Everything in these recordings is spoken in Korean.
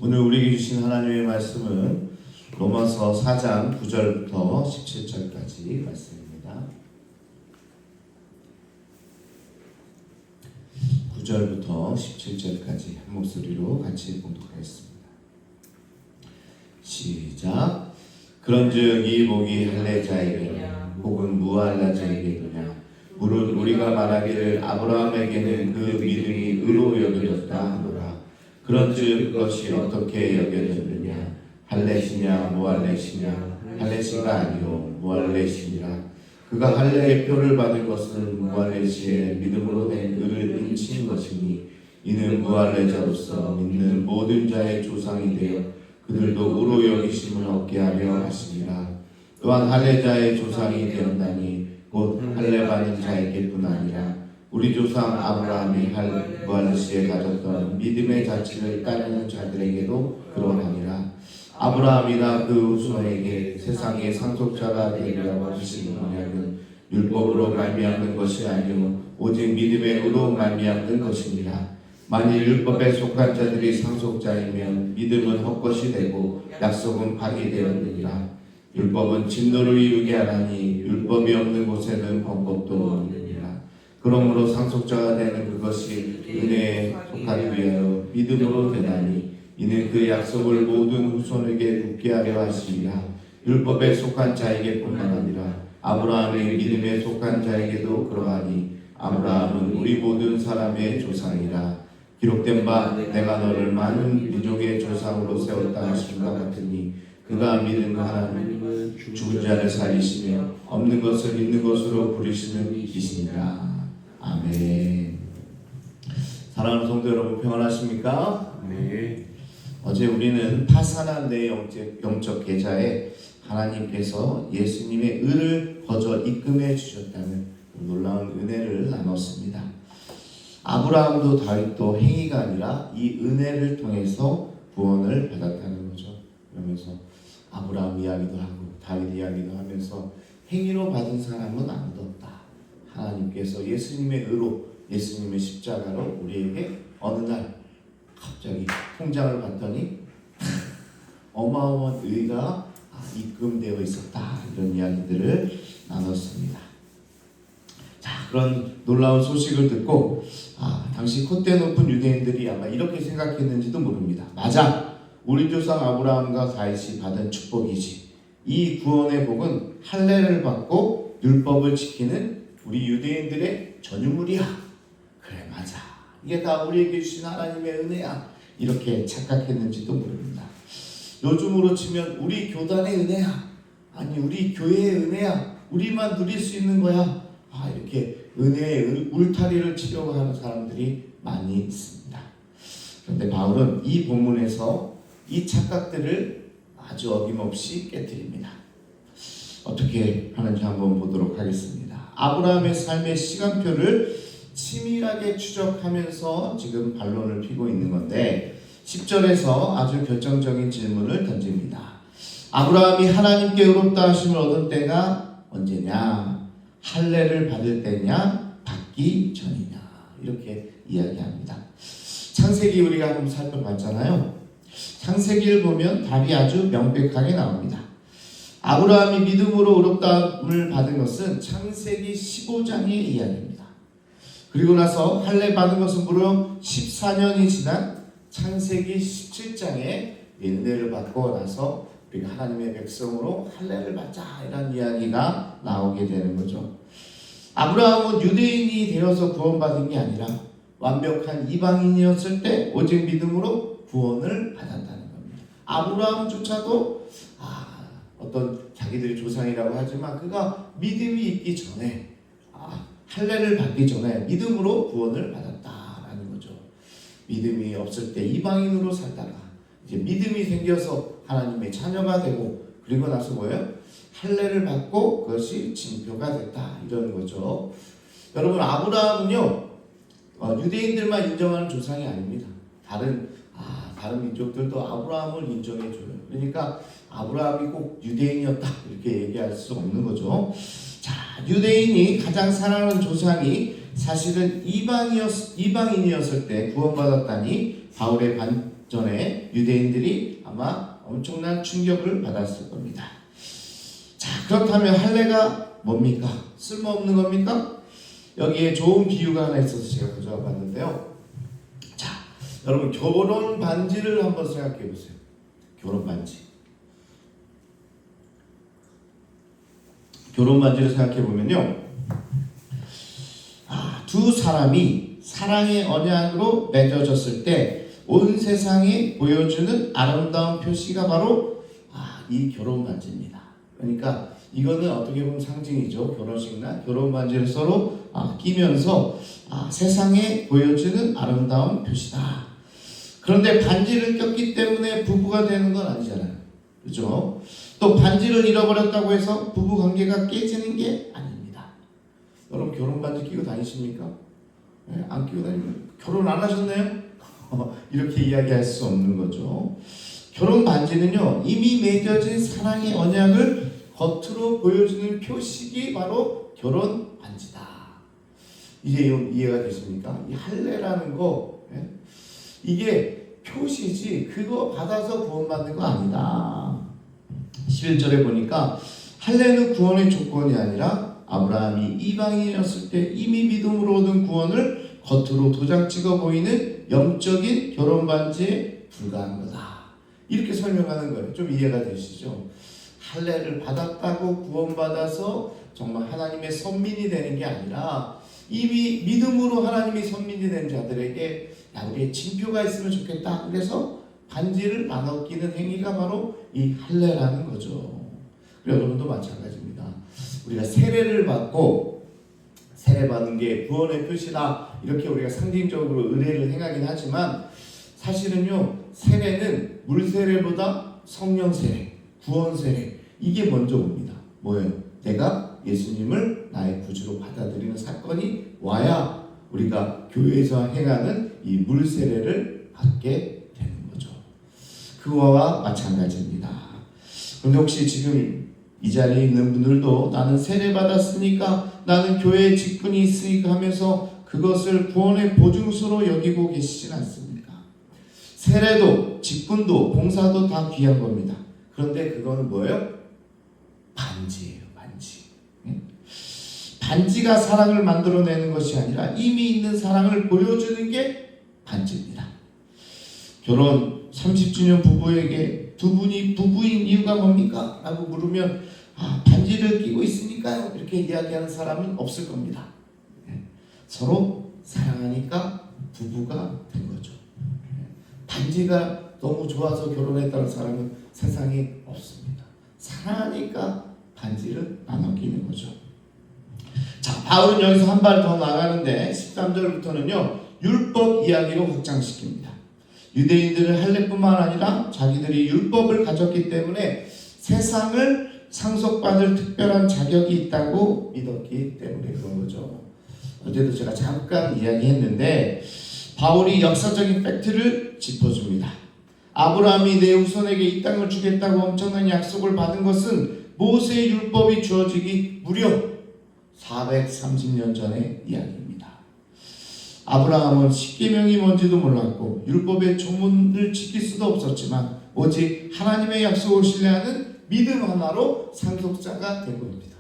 오늘 우리에게 주신 하나님의 말씀은 로마서 4장 9절부터 17절까지 말씀입니다. 9절부터 17절까지 한 목소리로 같이 봉독하겠습니다. 시작. 그런즉 이 복이 할례자에게냐 혹은 무할례자에게냐 무릇 우리가 말하기를 아브라함에게는 그 믿음이 의로 여겨졌다 하노라. 그런즉 그것이 어떻게 여겨졌느냐 할례시냐 무할례시냐 할례시가 아니요 무할례시니라. 그가 할례의 표를 받은 것은 무할례시의 믿음으로 된 의를 인친 것이니 이는 무할례자로서 믿는 모든 자의 조상이 되어 그들도 의로 여기심을 얻게 하려 하시니라. 또한 할례자의 조상이 되었나니 곧 할례 받는 자에게뿐 아니라 우리 조상 아브라함이 무할례시에 가졌던 믿음의 자취를 따르는 자들에게도 그러하니라. 아브라함이나 그 후손에게 세상의 상속자가 되리라고 하시는 언약은 율법으로 말미암는 것이 아니요 오직 믿음의 의로 말미암는 것이니라. 만일 율법에 속한 자들이 상속자이면 믿음은 헛것이 되고 약속은 파기되었느니라. 율법은 진노를 이루게 하나니 율법이 없는 곳에는 범법도 없느니라. 그러므로 상속자가 되는 그것이 은혜에 속하기 위하여 믿음으로 되나니 이는 그 약속을 모든 후손에게 붙게 하려 하심이라. 율법에 속한 자에게뿐만 아니라 아브라함의 믿음에 속한 자에게도 그러하니 아브라함은 우리 모든 사람의 조상이라. 기록된 바 내가 너를 많은 민족의 조상으로 세웠다 하심과 같으니 그가 믿은 하나님은 죽은 자를 살리시며 없는 것을 있는 것으로 부르시는 이시니라. 아멘. 사랑하는 성도 여러분 평안하십니까? 네. 어제 우리는 파산한 내 영적 계좌에 하나님께서 예수님의 의를 거저 입금해 주셨다는 놀라운 은혜를 나눴습니다. 아브라함도 다윗도 행위가 아니라 이 은혜를 통해서 구원을 받았다는 거죠. 그러면서 아브라함 이야기도 하고 다윗 이야기도 하면서 행위로 받은 사람은 아무도 없다. 하나님께서 예수님의 의로 예수님의 십자가로 우리에게 어느 날 갑자기 통장을 봤더니 어마어마한 의가 입금되어 있었다. 이런 이야기들을 나눴습니다. 자, 그런 놀라운 소식을 듣고 당시 콧대 높은 유대인들이 아마 이렇게 생각했는지도 모릅니다. 맞아, 우리 조상 아브라함과 다윗이 받은 축복이지. 이 구원의 복은 할례를 받고 율법을 지키는 우리 유대인들의 전유물이야. 그래, 맞아, 이게 다 우리에게 주신 하나님의 은혜야. 이렇게 착각했는지도 모릅니다. 요즘으로 치면 우리 교단의 은혜야, 아니 우리 교회의 은혜야, 우리만 누릴 수 있는 거야. 이렇게 은혜의 울타리를 치려고 하는 사람들이 많이 있습니다. 그런데 바울은 이 본문에서 이 착각들을 아주 어김없이 깨뜨립니다. 어떻게 하는지 한번 보도록 하겠습니다. 아브라함의 삶의 시간표를 치밀하게 추적하면서 지금 반론을 피고 있는 건데 10절에서 아주 결정적인 질문을 던집니다. 아브라함이 하나님께 의롭다 하심을 얻은 때가 언제냐? 할례를 받을 때냐? 받기 전이냐? 이렇게 이야기합니다. 창세기 우리가 한번 살펴봤잖아요. 창세기를 보면 답이 아주 명백하게 나옵니다. 아브라함이 믿음으로 의롭다함을 받은 것은 창세기 15장의 이야기입니다. 그리고 나서 할례 받은 것은 무려 14년이 지난 창세기 17장에 은혜를 받고 나서 우리가 하나님의 백성으로 할례를 받자 이런 이야기가 나오게 되는 거죠. 아브라함은 유대인이 되어서 구원받은 게 아니라 완벽한 이방인이었을 때 오직 믿음으로 구원을 받았다는 겁니다. 아브라함조차도 어떤 자기들이 조상이라고 하지만 그가 믿음이 있기 전에 할례를 받기 전에 믿음으로 구원을 받았다라는 거죠. 믿음이 없을 때 이방인으로 살다가 이제 믿음이 생겨서 하나님의 자녀가 되고 그리고 나서 뭐예요? 할례를 받고 그것이 징표가 됐다 이런 거죠. 여러분, 아브라함은요 유대인들만 인정하는 조상이 아닙니다. 다른 민족들도 아브라함을 인정해줘요. 그러니까 아브라함이 꼭 유대인이었다 이렇게 얘기할 수 없는 거죠. 자, 유대인이 가장 사랑하는 조상이 사실은 이방인이었을 때 구원받았다니 바울의 전에 유대인들이 아마 엄청난 충격을 받았을 겁니다. 자, 그렇다면 할례가 뭡니까? 쓸모없는 겁니까? 여기에 좋은 비유가 하나 있어서 제가 가져와 봤는데요. 자, 여러분 결혼 반지를 한번 생각해 보세요. 결혼 반지. 결혼 반지를 생각해 보면요. 두 사람이 사랑의 언약으로 맺어졌을 때 온 세상에 보여주는 아름다운 표시가 바로 이 결혼 반지입니다. 그러니까 이거는 어떻게 보면 상징이죠. 결혼식 날 결혼 반지를 서로 끼면서 세상에 보여주는 아름다운 표시다. 그런데 반지를 꼈기 때문에 부부가 되는 건 아니잖아요. 그렇죠? 또 반지를 잃어버렸다고 해서 부부 관계가 깨지는 게 아닙니다. 여러분 결혼 반지 끼고 다니십니까? 네, 안 끼고 다니면 결혼 안 하셨나요? 이렇게 이야기할 수 없는 거죠. 결혼 반지는요, 이미 맺어진 사랑의 언약을 겉으로 보여주는 표식이 바로 결혼 반지다. 이제 이해가 되십니까? 이 할례라는 거, 이게 표시지 그거 받아서 구원받는 거 아니다. 11절에 보니까 할례는 구원의 조건이 아니라 아브라함이 이방인이었을 때 이미 믿음으로 얻은 구원을 겉으로 도장 찍어 보이는 영적인 결혼 반지에 불과한 거다. 이렇게 설명하는 거예요. 좀 이해가 되시죠? 할례를 받았다고 구원받아서 정말 하나님의 선민이 되는 게 아니라 이미 믿음으로 하나님의 선민이 된 자들에게 우리의 징표가 있으면 좋겠다. 그래서 반지를 나눠 끼는 행위가 바로 이 할례라는 거죠. 여러분도 마찬가지입니다. 우리가 세례를 받고 세례받는 게 구원의 표시다. 이렇게 우리가 상징적으로 의례를 행하긴 하지만 사실은요. 세례는 물세례보다 성령세례, 구원세례 이게 먼저 옵니다. 뭐예요? 내가 예수님을 나의 구주로 받아들이는 사건이 와야 우리가 교회에서 행하는 이 물세례를 받게 되는 거죠. 그거와 마찬가지입니다. 그런데 혹시 지금 이 자리에 있는 분들도 나는 세례 받았으니까 나는 교회에 직분이 있으니까 하면서 그것을 구원의 보증서로 여기고 계시진 않습니까? 세례도 직분도 봉사도 다 귀한 겁니다. 그런데 그거는 뭐예요? 반지예요. 반지. 반지가 사랑을 만들어내는 것이 아니라 이미 있는 사랑을 보여주는 게 반지입니다. 결혼 30주년 부부에게 두 분이 부부인 이유가 뭡니까? 라고 물으면 반지를 끼고 있으니까요. 이렇게 이야기하는 사람은 없을 겁니다. 서로 사랑하니까 부부가 된 거죠. 반지가 너무 좋아서 결혼했다는 사람은 세상에 없습니다. 사랑하니까 반지를 나눠 끼는 거죠. 자, 바울은 여기서 한 발 더 나가는데 13절부터는요. 율법 이야기로 확장시킵니다. 유대인들은 할례뿐만 아니라 자기들이 율법을 가졌기 때문에 세상을 상속받을 특별한 자격이 있다고 믿었기 때문에 그런 거죠. 어제도 제가 잠깐 이야기했는데 바울이 역사적인 팩트를 짚어줍니다. 아브라함이 내 후손에게 이 땅을 주겠다고 엄청난 약속을 받은 것은 모세의 율법이 주어지기 무려 430년 전의 이야기입니다. 아브라함은 십계명이 뭔지도 몰랐고 율법의 조문을 지킬 수도 없었지만 오직 하나님의 약속을 신뢰하는 믿음 하나로 상속자가 된 겁니다.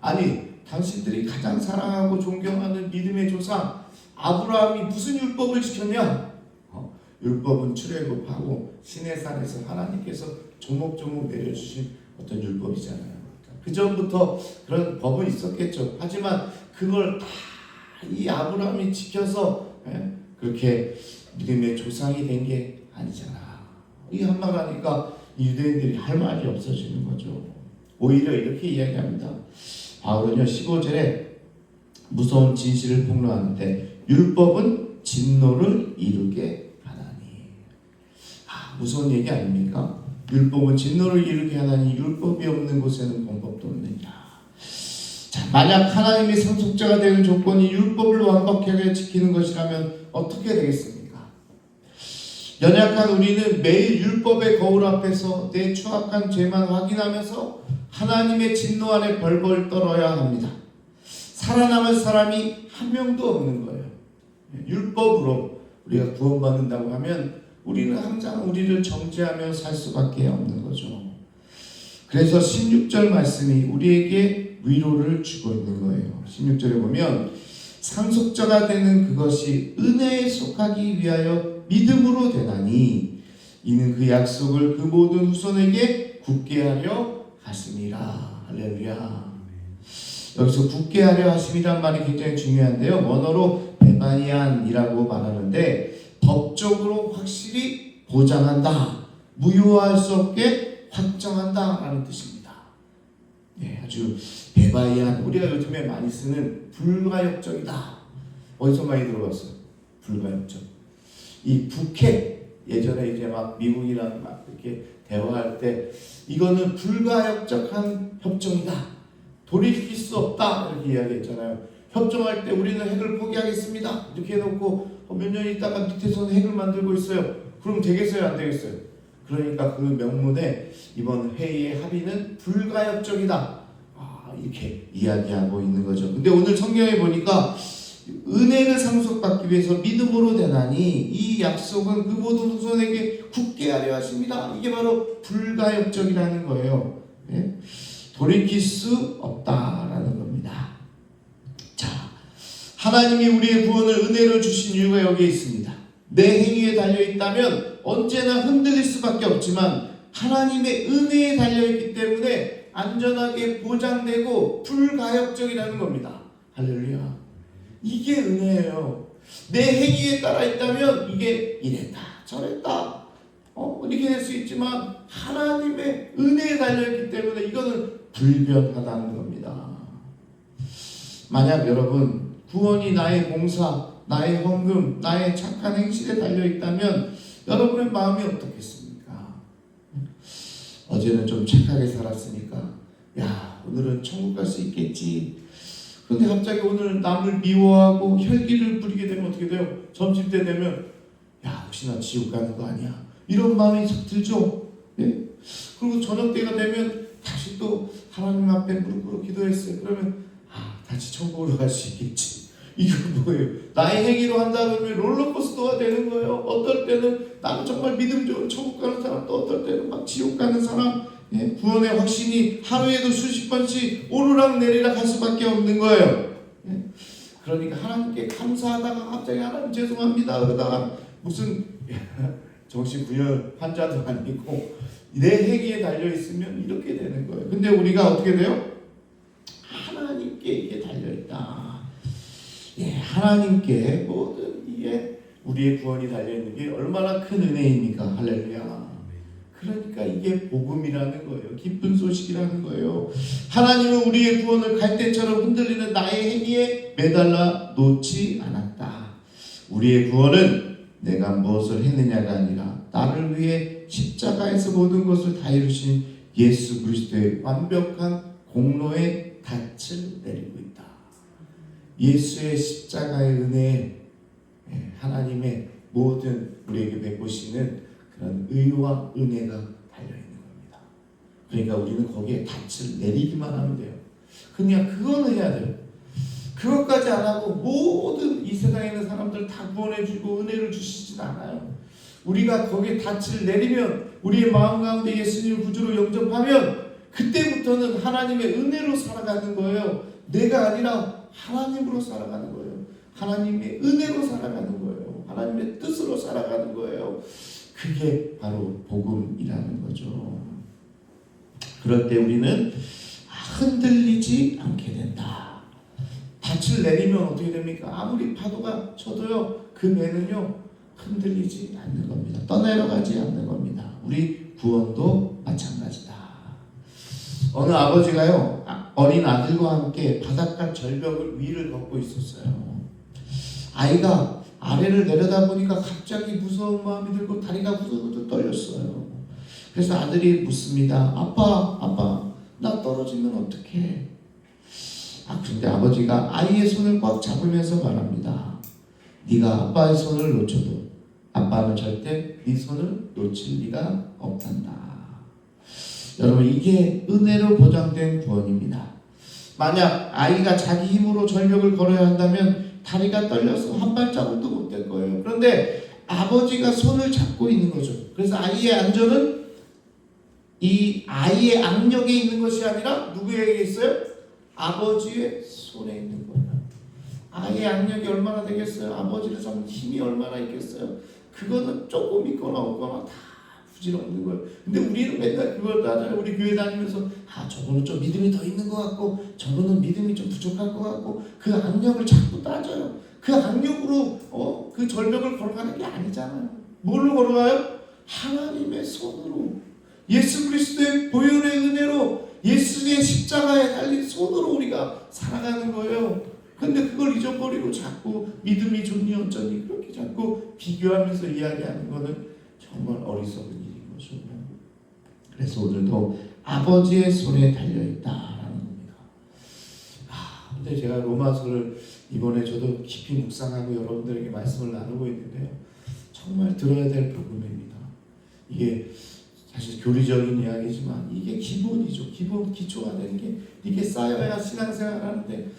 아니, 당신들이 가장 사랑하고 존경하는 믿음의 조상 아브라함이 무슨 율법을 지켰냐? 율법은 출애굽하고 시내산에서 하나님께서 조목조목 내려주신 어떤 율법이잖아요. 그 전부터 그런 법은 있었겠죠. 하지만 그걸 다 이 아브라함이 지켜서 그렇게 믿음의 조상이 된 게 아니잖아. 이 한말 하니까 유대인들이 할 말이 없어지는 거죠. 오히려 이렇게 이야기합니다. 바울은요 15절에 무서운 진실을 폭로하는데 율법은 진노를 이루게 하나니. 무서운 얘기 아닙니까? 율법은 진노를 이루게 하나니 율법이 없는 곳에는 범법도 없느니라. 자, 만약 하나님의 상속자가 되는 조건이 율법을 완벽하게 지키는 것이라면 어떻게 되겠습니까? 연약한 우리는 매일 율법의 거울 앞에서 내 추악한 죄만 확인하면서 하나님의 진노 안에 벌벌 떨어야 합니다. 살아남을 사람이 한 명도 없는 거예요. 율법으로 우리가 구원받는다고 하면 우리는 항상 우리를 정죄하며 살 수밖에 없는 거죠. 그래서 16절 말씀이 우리에게 위로를 주고 있는 거예요. 16절에 보면 상속자가 되는 그것이 은혜에 속하기 위하여 믿음으로 되나니 이는 그 약속을 그 모든 후손에게 굳게 하려 하심이라. 할렐루야. 여기서 굳게 하려 하심이란 말이 굉장히 중요한데요. 원어로 베바니안이라고 말하는데 법적으로 확실히 보장한다, 무효할 수 없게 확정한다 라는 뜻입니다. 네, 아주 베바이안, 우리가 요즘에 많이 쓰는 불가역적이다. 어디서 많이 들어봤어요? 불가역적. 이 북핵, 예전에 이제 막 미국이랑 막 이렇게 대화할 때 이거는 불가역적한 협정이다, 돌이킬 수 없다 이렇게 이야기했잖아요. 협정할 때 우리는 핵을 포기하겠습니다 이렇게 해놓고 몇 년 있다가 밑에서는 핵을 만들고 있어요. 그럼 되겠어요? 안 되겠어요? 그러니까 그 명문에 이번 회의의 합의는 불가역적이다, 이렇게 이야기하고 있는 거죠. 근데 오늘 성경에 보니까 은혜를 상속받기 위해서 믿음으로 되나니 이 약속은 그 모든 후손에게 굳게 하려 하십니다. 이게 바로 불가역적이라는 거예요. 네? 돌이킬 수 없다라는 겁니다. 자, 하나님이 우리의 구원을 은혜로 주신 이유가 여기에 있습니다. 내 행위에 달려있다면 언제나 흔들릴 수밖에 없지만 하나님의 은혜에 달려있기 때문에 안전하게 보장되고 불가역적이라는 겁니다. 할렐루야. 이게 은혜예요. 내 행위에 따라 있다면 이게 이랬다 저랬다 이렇게 될 수 있지만 하나님의 은혜에 달려있기 때문에 이거는 불변하다는 겁니다. 만약 여러분 구원이 나의 봉사, 나의 헌금, 나의 착한 행실에 달려있다면 여러분의 마음이 어떻겠습니까? 어제는 좀 착하게 살았으니까 야 오늘은 천국 갈 수 있겠지. 근데 갑자기 오늘 남을 미워하고 혈기를 부리게 되면 어떻게 돼요? 점심때 되면 야 혹시 나 지옥 가는 거 아니야? 이런 마음이 싹 들죠. 예? 그리고 저녁 때가 되면 다시 또 하나님 앞에 무릎 꿇고 기도했어요. 그러면 다시 천국으로 갈 수 있겠지. 이건 뭐예요? 나의 행위로 한다 그러면 롤러코스터가 되는 거예요. 어떨 때는 나는 정말 믿음 좋은 천국 가는 사람, 또 어떨 때는 막 지옥 가는 사람. 예? 구원의 확신이 하루에도 수십 번씩 오르락 내리락 할 수밖에 없는 거예요. 예? 그러니까 하나님께 감사하다가 갑자기 하나님 죄송합니다 그러다가 무슨 정신분열 환자도 아니고 내 행위에 달려있으면 이렇게 되는 거예요. 근데 우리가 어떻게 돼요? 하나님께 이게 달려있다. 예, 하나님께 모든 이게 우리의 구원이 달려있는 게 얼마나 큰 은혜입니까? 할렐루야. 그러니까 이게 복음이라는 거예요. 기쁜 소식이라는 거예요. 하나님은 우리의 구원을 갈대처럼 흔들리는 나의 행위에 매달라 놓지 않았다. 우리의 구원은 내가 무엇을 했느냐가 아니라 나를 위해 십자가에서 모든 것을 다 이루신 예수 그리스도의 완벽한 공로에 닻을 내리고 있다. 예수의 십자가의 은혜에 하나님의 모든 우리에게 베푸시는 그런 의와 은혜가 달려있는 겁니다. 그러니까 우리는 거기에 닻을 내리기만 하면 돼요. 그냥 그거는 해야 돼요. 그것까지 안 하고 모든 이 세상에 있는 사람들 다 구원해주고 은혜를 주시진 않아요. 우리가 거기에 닻을 내리면 우리의 마음 가운데 예수님을 구주로 영접하면 그때부터는 하나님의 은혜로 살아가는 거예요. 내가 아니라 하나님으로 살아가는 거예요. 하나님의 은혜로 살아가는 거예요. 하나님의 뜻으로 살아가는 거예요. 그게 바로 복음이라는 거죠. 그럴 때 우리는 흔들리지 않게 된다. 닻을 내리면 어떻게 됩니까? 아무리 파도가 쳐도요, 그 배는요 흔들리지 않는 겁니다. 떠내려가지 않는 겁니다. 우리 구원도 마찬가지다. 어느 아버지가요 어린 아들과 함께 바닷가 절벽을 위를 걷고 있었어요. 아이가 아래를 내려다보니까 갑자기 무서운 마음이 들고 다리가 부들부들 떨렸어요. 그래서 아들이 묻습니다. 아빠 나 떨어지면 어떡해? 그런데 아버지가 아이의 손을 꽉 잡으면서 말합니다. 네가 아빠의 손을 놓쳐도 아빠는 절대 네 손을 놓칠 리가 없단다. 여러분, 이게 은혜로 보장된 구원입니다. 만약 아이가 자기 힘으로 절벽을 걸어야 한다면 다리가 떨려서 한 발자국도 못 될 거예요. 그런데 아버지가 손을 잡고 있는 거죠. 그래서 아이의 안전은 이 아이의 악력에 있는 것이 아니라 누구에게 있어요? 아버지의 손에 있는 거예요. 아이의 악력이 얼마나 되겠어요? 아버지를 잡는 힘이 얼마나 있겠어요? 그거는 조금 있거나 없거나 다 부질없는 거예요. 근데 우리는 맨날 그걸 따져요. 우리 교회 다니면서 저거는 좀 믿음이 더 있는 것 같고 저거는 믿음이 좀 부족할 것 같고 그 악력을 자꾸 따져요. 그 악력으로 그 절벽을 걸어가는 게 아니잖아요. 뭘로 걸어가요? 하나님의 손으로, 예수 그리스도의 보혈의 은혜로, 예수의 십자가에 달린 손으로 우리가 살아가는 거예요. 근데 그걸 잊어버리고 자꾸 믿음이 좋니 어쩌니 그렇게 자꾸 비교하면서 이야기하는 거는 정말 어리석은 일인 거죠. 그래서 오늘도 아버지의 손에 달려있다라는 겁니다. 근데 제가 로마서를 이번에 저도 깊이 묵상하고 여러분들에게 말씀을 나누고 있는데요. 정말 들어야 될 부분입니다. 이게 사실 교리적인 이야기지만 이게 기본이죠. 기본 기초가 되는 게 이게 쌓여야 신앙생활 하는데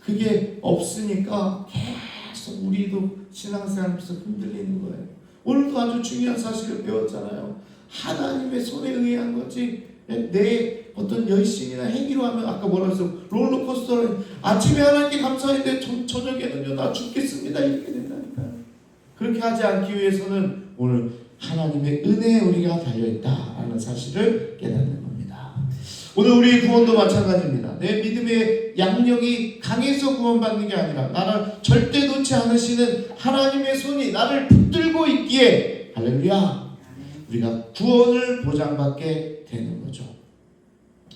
그게 없으니까 계속 우리도 신앙생활에서 흔들리는 거예요. 오늘도 아주 중요한 사실을 배웠잖아요. 하나님의 손에 의한 거지 내 어떤 열심이나 행위로 하면 아까 뭐라 했어? 롤러코스터는 아침에 하나님께 감사했는데 저녁에는요 나 죽겠습니다 이렇게 된다니까요. 그렇게 하지 않기 위해서는 오늘 하나님의 은혜에 우리가 달려있다라는 사실을 깨닫는 겁니다. 오늘 우리의 구원도 마찬가지입니다. 내 믿음의 양력이 강해서 구원받는 게 아니라 나를 절대 놓지 않으시는 하나님의 손이 나를 붙들고 있기에 할렐루야 우리가 구원을 보장받게 되는 거죠.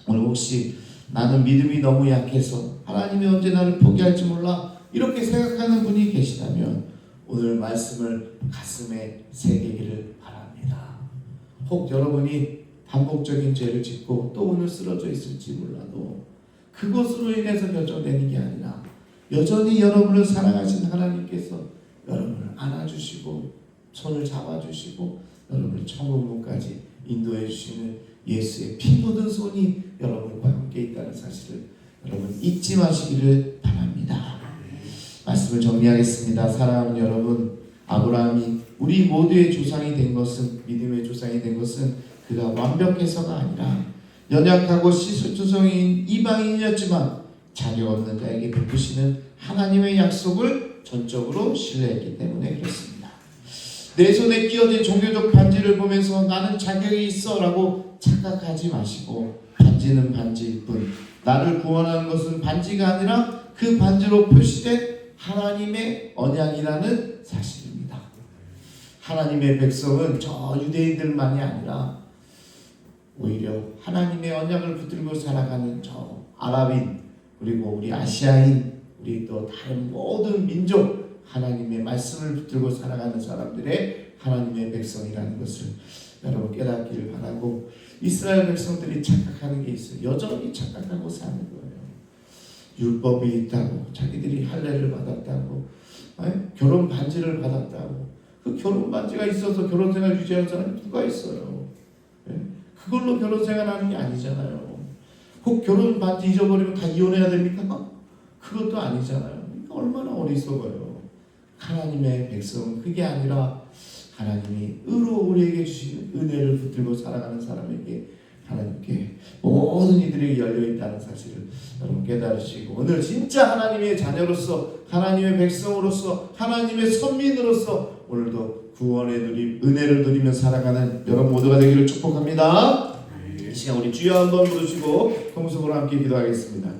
오늘 혹시 나는 믿음이 너무 약해서 하나님이 언제 나를 포기할지 몰라 이렇게 생각하는 분이 계시다면 오늘 말씀을 가슴에 새기기를 바랍니다. 혹 여러분이 반복적인 죄를 짓고 또 오늘 쓰러져 있을지 몰라도 그것으로 인해서 결정되는 게 아니라 여전히 여러분을 사랑하신 하나님께서 여러분을 안아주시고 손을 잡아주시고 여러분을 천국문까지 인도해 주시는 예수의 피 묻은 손이 여러분과 함께 있다는 사실을 여러분 잊지 마시기를 바랍니다. 말씀을 정리하겠습니다. 사랑하는 여러분, 아브라함이 우리 모두의 조상이 된 것은, 믿음의 조상이 된 것은 그가 완벽해서가 아니라 연약하고 시술투성인 이방인이었지만 자격 없는 자에게 베푸시는 하나님의 약속을 전적으로 신뢰했기 때문에 그렇습니다. 내 손에 끼어진 종교적 반지를 보면서 나는 자격이 있어 라고 착각하지 마시고 반지는 반지일 뿐 나를 구원하는 것은 반지가 아니라 그 반지로 표시된 하나님의 언약이라는 사실입니다. 하나님의 백성은 저 유대인들만이 아니라 오히려 하나님의 언약을 붙들고 살아가는 저 아랍인 그리고 우리 아시아인 우리 또 다른 모든 민족 하나님의 말씀을 붙들고 살아가는 사람들의 하나님의 백성이라는 것을 여러분 깨닫기를 바라고 이스라엘 백성들이 착각하는 게 있어요. 여전히 착각하고 사는 거예요. 율법이 있다고 자기들이 할례를 받았다고 결혼 반지를 받았다고 그 결혼 반지가 있어서 결혼 생활 유지하는 사람이 누가 있어요? 그걸로 결혼 생활하는 게 아니잖아요. 혹 결혼 반지 잊어버리면 다 이혼해야 됩니까? 그것도 아니잖아요. 그러니까 얼마나 어리석어요. 하나님의 백성은 그게 아니라 하나님이 의로 우리에게 주신 은혜를 붙들고 살아가는 사람에게 하나님께 모든 이들에게 열려있다는 사실을 여러분 깨달으시고 오늘 진짜 하나님의 자녀로서 하나님의 백성으로서 하나님의 선민으로서 오늘도 구원의 누림 은혜를 누리며 살아가는 여러분 모두가 되기를 축복합니다. 이 시간 우리 주여 한번 부르시고 통성으로 함께 기도하겠습니다.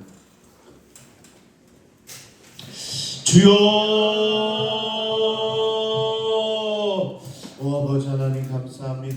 주여